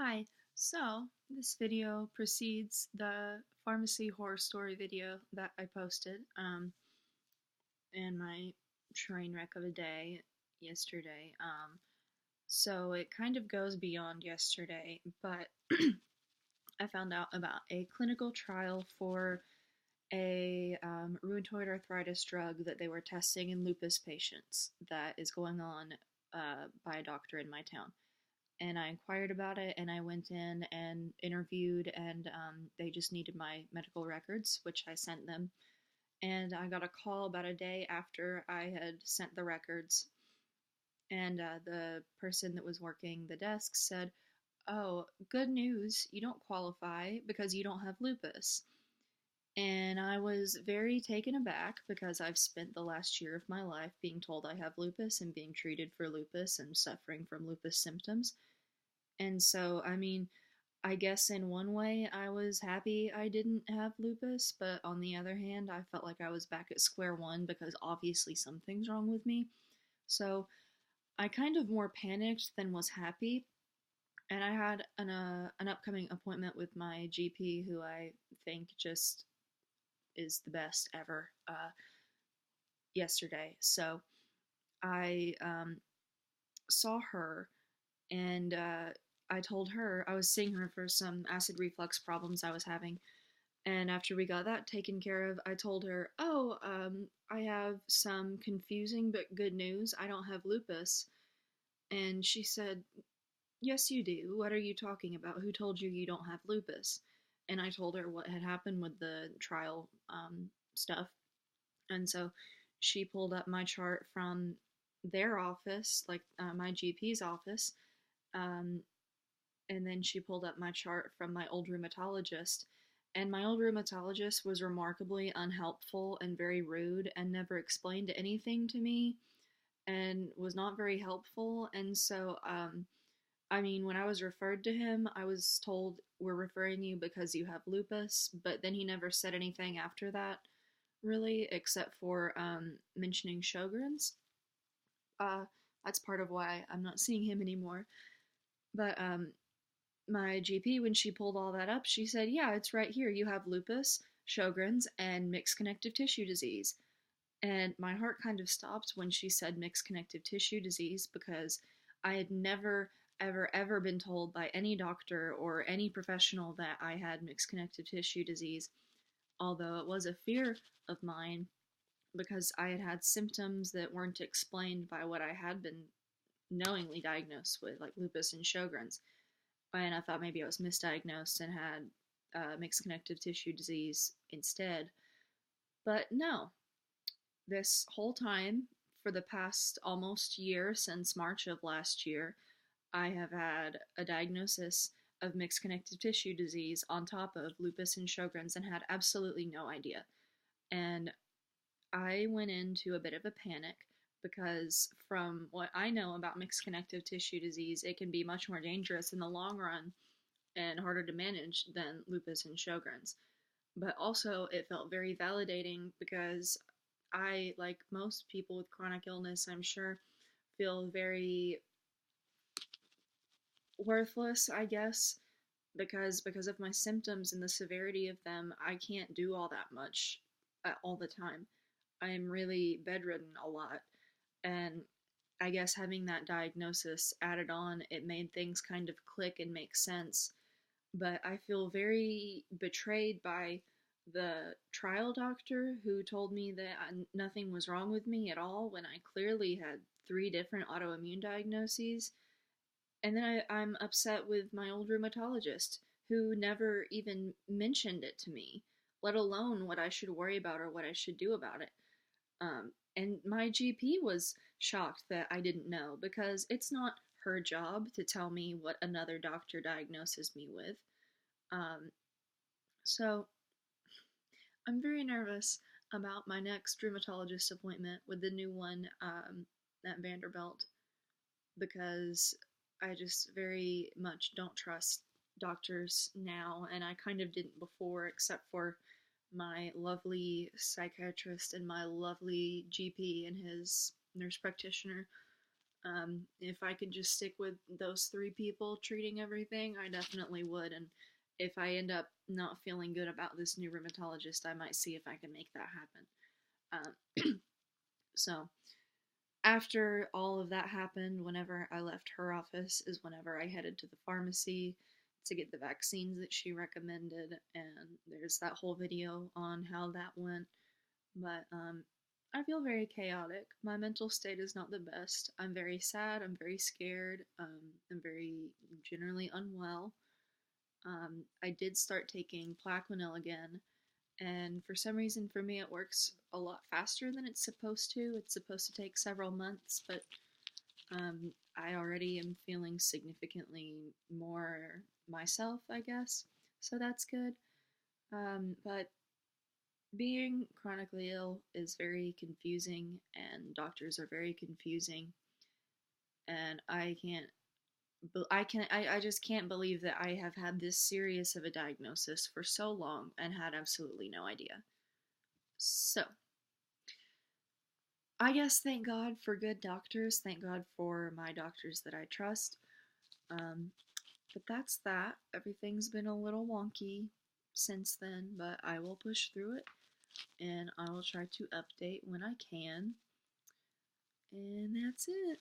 Hi, so this video precedes the pharmacy horror story video that I posted in my train wreck of a day yesterday. So it kind of goes beyond yesterday, but I found out about a clinical trial for a rheumatoid arthritis drug that they were testing in lupus patients that is going on by a doctor in my town. And I inquired about it, and I went in and interviewed, and they just needed my medical records, which I sent them. And I got a call about a day after I had sent the records, and the person that was working the desk said, "Oh, good news, you don't qualify because you don't have lupus." And I was very taken aback because I've spent the last year of my life being told I have lupus and being treated for lupus and suffering from lupus symptoms. And so, I mean, I guess in one way I was happy I didn't have lupus, but on the other hand, I felt like I was back at square one because obviously something's wrong with me. So I kind of more panicked than was happy, and I had an upcoming appointment with my GP, who I think just is the best ever, yesterday. So I saw her, and I told her I was seeing her for some acid reflux problems I was having. And after we got that taken care of, I told her, "Oh, I have some confusing but good news. I don't have lupus." And she said, "Yes, you do. What are you talking about? Who told you you don't have lupus?" And I told her what had happened with the trial stuff. And so she pulled up my chart from their office, like my GP's office, um, and then she pulled up my chart from my old rheumatologist. And my old rheumatologist was remarkably unhelpful and very rude and never explained anything to me and was not very helpful. And so, I mean, when I was referred to him, I was told, "We're referring you because you have lupus," but then he never said anything after that, really, except for mentioning Sjogren's. Uh, that's part of why I'm not seeing him anymore. But my GP, when she pulled all that up, she said, "Yeah, it's right here. You have lupus, Sjogren's, and mixed connective tissue disease." And my heart kind of stopped when she said mixed connective tissue disease, because I had never, ever, ever been told by any doctor or any professional that I had mixed connective tissue disease, although it was a fear of mine because I had had symptoms that weren't explained by what I had been knowingly diagnosed with, like lupus and Sjogren's. And I thought maybe I was misdiagnosed and had mixed connective tissue disease instead. But no, this whole time, for the past almost year, since March of last year, I have had a diagnosis of mixed connective tissue disease on top of lupus and Sjogren's and had absolutely no idea. And I went into a bit of a panic because, from what I know about mixed connective tissue disease, it can be much more dangerous in the long run and harder to manage than lupus and Sjogren's. But also, it felt very validating because I, like most people with chronic illness, I'm sure, feel very worthless, I guess, because of my symptoms and the severity of them. I can't do all that much all the time. I am really bedridden a lot, and I guess having that diagnosis added on, it made things kind of click and make sense. But I feel very betrayed by the trial doctor who told me that nothing was wrong with me at all when I clearly had three different autoimmune diagnoses. And then I'm upset with my old rheumatologist who never even mentioned it to me, let alone what I should worry about or what I should do about it. And my GP was shocked that I didn't know, because it's not her job to tell me what another doctor diagnoses me with. Um, so I'm very nervous about my next rheumatologist appointment with the new one at Vanderbilt, because I just very much don't trust doctors now, and I kind of didn't before, except for my lovely psychiatrist and my lovely GP and his nurse practitioner. If I could just stick with those three people treating everything, I definitely would. And if I end up not feeling good about this new rheumatologist, I might see if I can make that happen. So after all of that happened, whenever I left her office, is whenever I headed to the pharmacy to get the vaccines that she recommended. And there's that whole video on how that went. But I feel very chaotic. My mental state is not the best. I'm very sad. I'm very scared. I'm very generally unwell. I did start taking Plaquenil again, and for some reason, for me, it works a lot faster than it's supposed to. It's supposed to take several months, but I already am feeling significantly more myself, I guess. So that's good. But being chronically ill is very confusing, and doctors are very confusing, and I just can't believe that I have had this serious of a diagnosis for so long and had absolutely no idea. So, I guess thank God for good doctors. Thank God for my doctors that I trust. Um, but that's that. Everything's been a little wonky since then, but I will push through it and I will try to update when I can. And that's it.